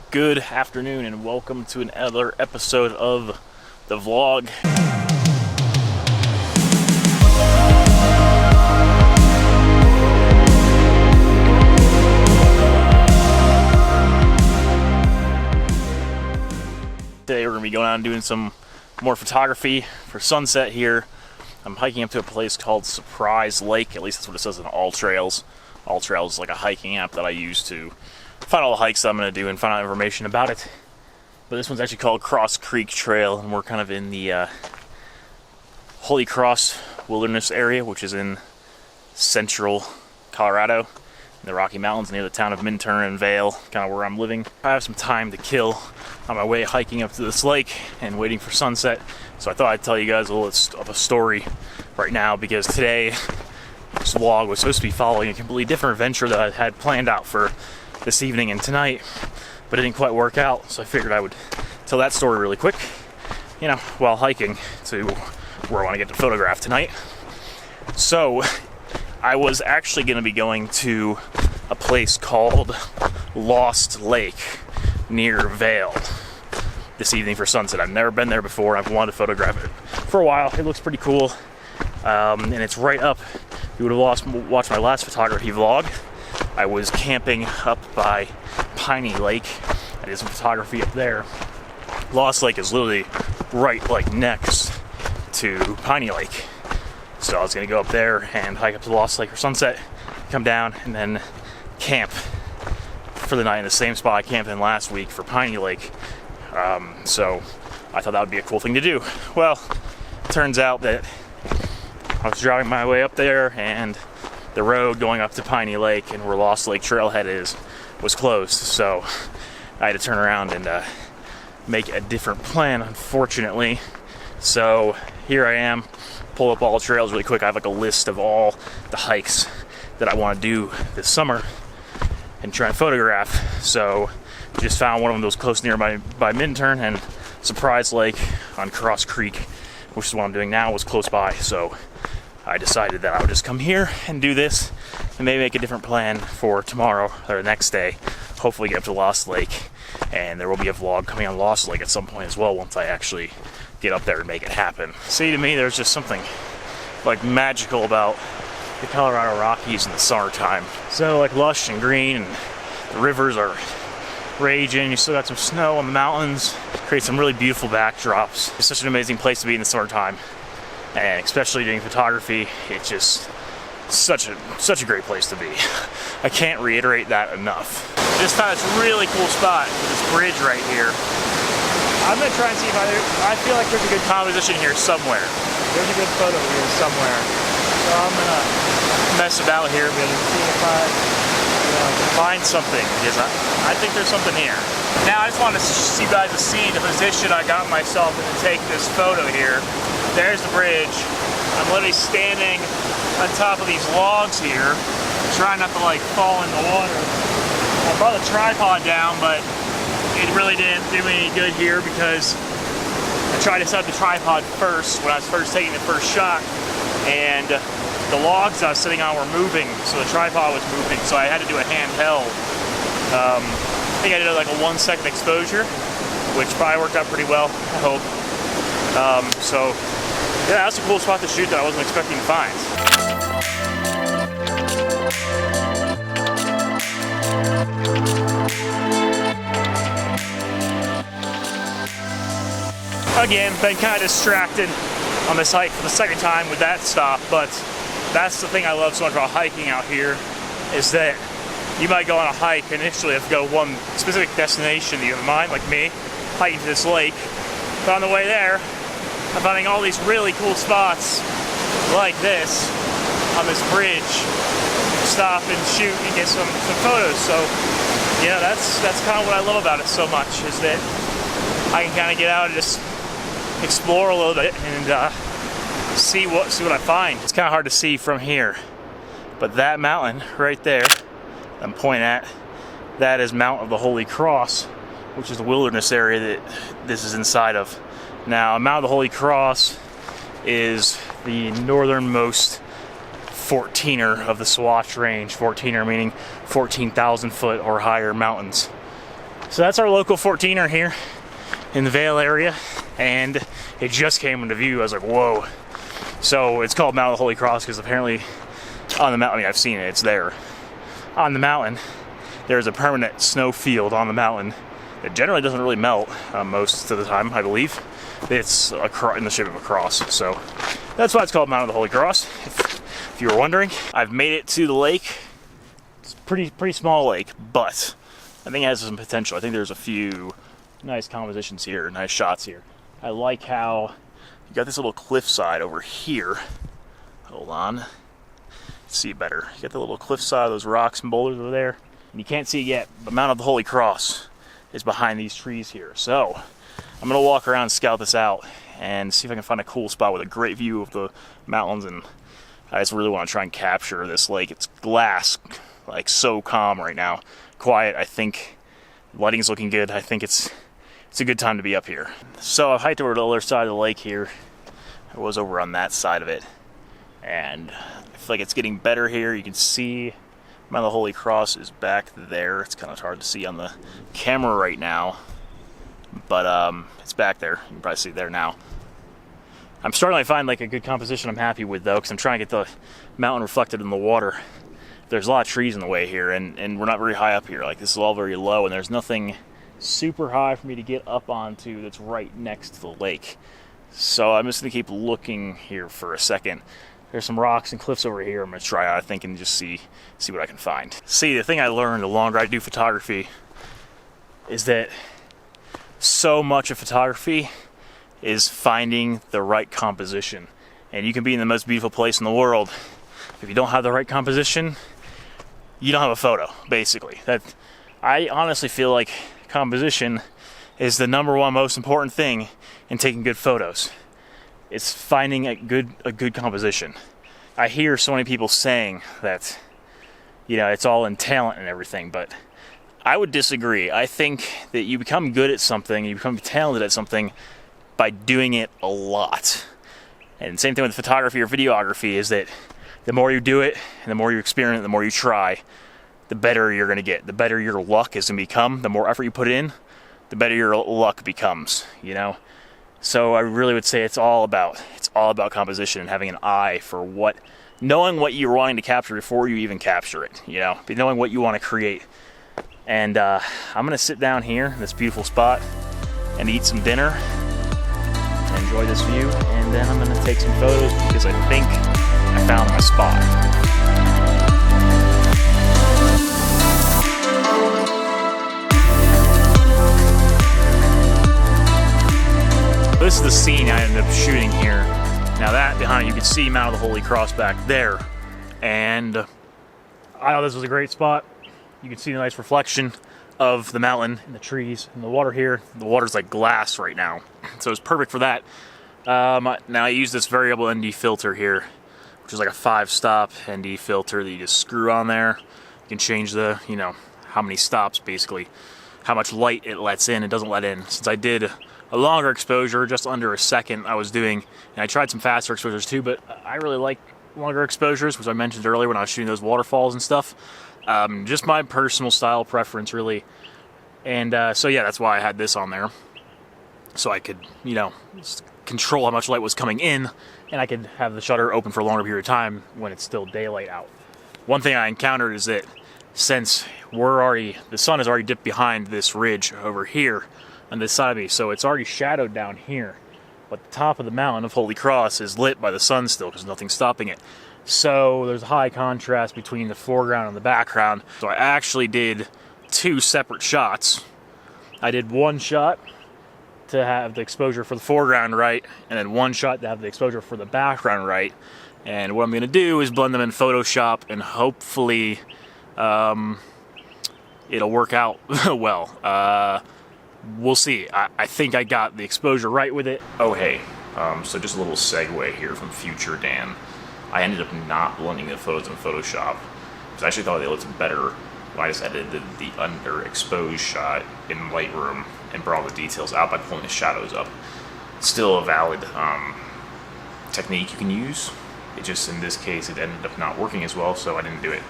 Good afternoon and welcome to another episode of the vlog. Today we're going to be going out and doing some more photography for sunset here. I'm hiking up to a place called Surprise Lake, at least that's what it says in All Trails. All Trails is like a hiking app that I use to find all the hikes that I'm going to do and find out information about it. But this one's actually called Cross Creek Trail, and we're kind of in the Holy Cross Wilderness area, which is in central Colorado, in the Rocky Mountains near the town of Minturn and Vail, kind of where I'm living. I have some time to kill on my way hiking up to this lake and waiting for sunset, so I thought I'd tell you guys a little of a story right now, because today this vlog was supposed to be following a completely different adventure that I had planned out for this evening and tonight, but it didn't quite work out, so I figured I would tell that story really quick, you know, while hiking to where I want to get to photograph tonight. So I was actually going to be going to a place called Lost Lake near Vail this evening for sunset. I've never been there before. I've wanted to photograph it for a while. It looks pretty cool, and it's right up. You would have watched my last photography vlog. I was camping up by Piney Lake. I did some photography up there. Lost Lake is literally right like next to Piney Lake. So I was gonna go up there and hike up to Lost Lake for sunset, come down, and then camp for the night in the same spot I camped in last week for Piney Lake. So I thought that would be a cool thing to do. Well, it turns out that I was driving my way up there, and the road going up to Piney Lake and where Lost Lake Trailhead is was closed, so I had to turn around and make a different plan, unfortunately. So here I am, pull up all the trails really quick. I have like a list of all the hikes that I want to do this summer and try and photograph. So just found one of them that was close nearby by Minturn, and Surprise Lake on Cross Creek, which is what I'm doing now, was close by. So I decided that I would just come here and do this and maybe make a different plan for tomorrow or the next day. Hopefully get up to Lost Lake, and there will be a vlog coming on Lost Lake at some point as well once I actually get up there and make it happen. See, to me there's just something like magical about the Colorado Rockies in the summertime. So like lush and green, and the rivers are raging, you still got some snow on the mountains, create some really beautiful backdrops. It's such an amazing place to be in the summertime. And especially doing photography, it's just such a great place to be. I can't reiterate that enough. I just found this really cool spot with this bridge right here. I'm gonna try and see if I feel like there's a good composition here somewhere. There's a good photo here somewhere. So I'm gonna mess about here a bit and see if I can find something, because I think there's something here. Now I just want to see you guys to see the position I got myself in to take this photo here. There's the bridge. I'm literally standing on top of these logs here, trying not to like fall in the water. I brought the tripod down, but it really didn't do me any good here because I tried to set up the tripod first when I was first taking the first shot, and the logs I was sitting on were moving, so the tripod was moving, so I had to do a handheld. I think I did like a 1 second exposure, which probably worked out pretty well, I hope. So yeah, that's a cool spot to shoot that I wasn't expecting to find. Again, been kind of distracted on this hike for the second time with that stop, but that's the thing I love so much about hiking out here, is that you might go on a hike initially have to go one specific destination that you have in mind, like me, hiking to this lake, but on the way there, I'm finding all these really cool spots like this on this bridge. Stop and shoot and get some photos. So yeah, that's kind of what I love about it so much, is that I can kind of get out and just explore a little bit and see what I find. It's kind of hard to see from here, but that mountain right there I'm pointing at, that is Mount of the Holy Cross, which is the wilderness area that this is inside of. Now, Mount of the Holy Cross is the northernmost 14er of the Swatch range. 14er meaning 14,000 foot or higher mountains. So that's our local 14er here in the Vale area, and it just came into view. I was like, whoa. So it's called Mount of the Holy Cross because apparently on the mountain, I mean, I've seen it, it's there. On the mountain, there's a permanent snow field on the mountain that generally doesn't really melt most of the time, I believe. It's in the shape of a cross, so that's why it's called Mount of the Holy Cross, if you were wondering. I've made it to the lake. It's a pretty small lake, but I think it has some potential. I think there's a few nice compositions here, nice shots here. I like how you got this little cliffside over here. Hold on. See it better. You got the little cliffside, those rocks and boulders over there. And you can't see it yet, but Mount of the Holy Cross is behind these trees here. So I'm gonna walk around and scout this out and see if I can find a cool spot with a great view of the mountains. And I just really want to try and capture this lake. It's glass, like so calm right now. Quiet. I think lighting's looking good. I think it's a good time to be up here. So I've hiked over to the other side of the lake here. I was over on that side of it, and I feel like it's getting better here. You can see Mount of the Holy Cross is back there. It's kind of hard to see on the camera right now, but it's back there. You can probably see it there now. I'm starting to find like a good composition I'm happy with though, because I'm trying to get the mountain reflected in the water. There's a lot of trees in the way here, and we're not very high up here. Like, this is all very low, and there's nothing super high for me to get up onto that's right next to the lake. So I'm just gonna keep looking here for a second. There's some rocks and cliffs over here I'm gonna try out, I think, and just see what I can find. See, the thing I learned the longer I do photography is that so much of photography is finding the right composition. And you can be in the most beautiful place in the world. If you don't have the right composition, you don't have a photo, basically. I honestly feel like composition is the #1 most important thing in taking good photos. It's finding a good composition. I hear so many people saying that, you know, it's all in talent and everything, but I would disagree. I think that you become good at something, you become talented at something by doing it a lot. And same thing with photography or videography, is that the more you do it and the more you experiment, the more you try, the better you're going to get. The better your luck is going to become. The more effort you put in, the better your luck becomes, you know? So I really would say it's all about composition and having an eye for knowing what you're wanting to capture before you even capture it, you know? Knowing what you want to create. And I'm going to sit down here in this beautiful spot and eat some dinner and enjoy this view, and then I'm going to take some photos because I think I found my spot. This is the scene I ended up shooting here. Now that behind you can see Mount of the Holy Cross back there, and I thought this was a great spot. You can see the nice reflection of the mountain and the trees and the water here. The water's like glass right now, so it's perfect for that. Now I use this variable ND filter here, which is like a 5-stop ND filter that you just screw on there. You can change the, you know, how many stops, basically, how much light it lets in and doesn't let in. Since I did a longer exposure, just under a second I was doing, and I tried some faster exposures too, but I really like longer exposures, which I mentioned earlier when I was shooting those waterfalls and stuff. Just my personal style preference, really. And so yeah, that's why I had this on there, so I could, you know, control how much light was coming in, and I could have the shutter open for a longer period of time when it's still daylight out. One thing I encountered is that since the sun has already dipped behind this ridge over here on this side of me, so it's already shadowed down here, but the top of the mountain of Holy Cross is lit by the sun still because nothing's stopping it. So there's a high contrast between the foreground and the background. So I actually did 2 separate shots. I did one shot to have the exposure for the foreground right, and then one shot to have the exposure for the background right. And what I'm going to do is blend them in Photoshop, and hopefully it'll work out well. We'll see. I think I got the exposure right with it. Oh hey, so just a little segue here from future Dan. I ended up not blending the photos in Photoshop because I actually thought they looked better when I just edited the underexposed shot in Lightroom and brought all the details out by pulling the shadows up. Still a valid technique you can use. It just, in this case, it ended up not working as well, so I didn't do it.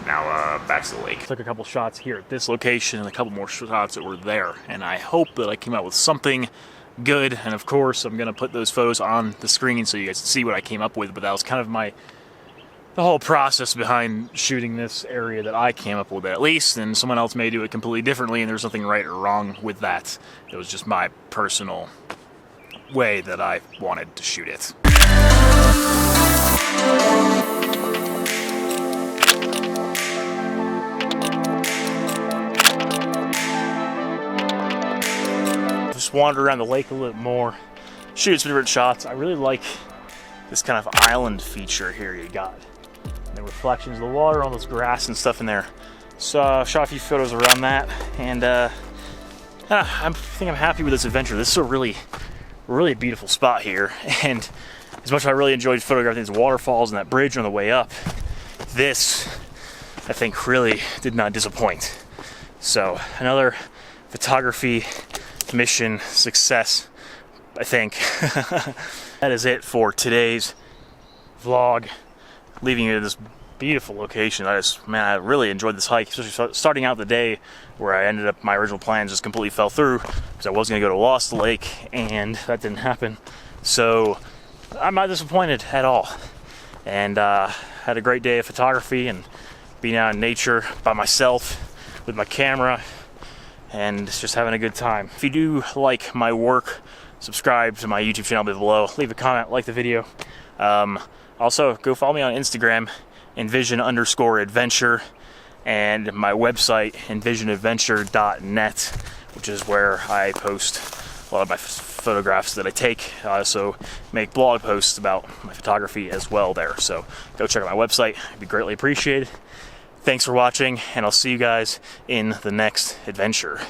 Now back to the lake. Took a couple shots here at this location and a couple more shots that were there, and I hope that I came out with something good. And of course, I'm gonna put those photos on the screen so you guys can see what I came up with. But that was kind of the whole process behind shooting this area that I came up with, at least, and someone else may do it completely differently, and there's nothing right or wrong with that. It was just my personal way that I wanted to shoot it. Just wander around the lake a little bit more, shoot some different shots. I really like this kind of island feature here you got. The reflections of the water, all this grass and stuff in there. So shot a few photos around that, and I think I'm happy with this adventure. This is a really beautiful spot here, and as much as I really enjoyed photographing these waterfalls and that bridge on the way up, this, I think, really did not disappoint. So another photography mission success, I think. That is it for today's vlog. Leaving you at this beautiful location. I really enjoyed this hike, especially starting out the day where I ended up, my original plans just completely fell through because I was going to go to Lost Lake, and that didn't happen. So I'm not disappointed at all, and had a great day of photography and being out in nature by myself with my camera and just having a good time. If you do like my work, subscribe to my YouTube channel below, leave a comment, like the video. Also, go follow me on Instagram, envision_adventure, and my website, envisionadventure.net, which is where I post a lot of my photographs that I take. I also make blog posts about my photography as well there. So go check out my website. It'd be greatly appreciated. Thanks for watching, and I'll see you guys in the next adventure.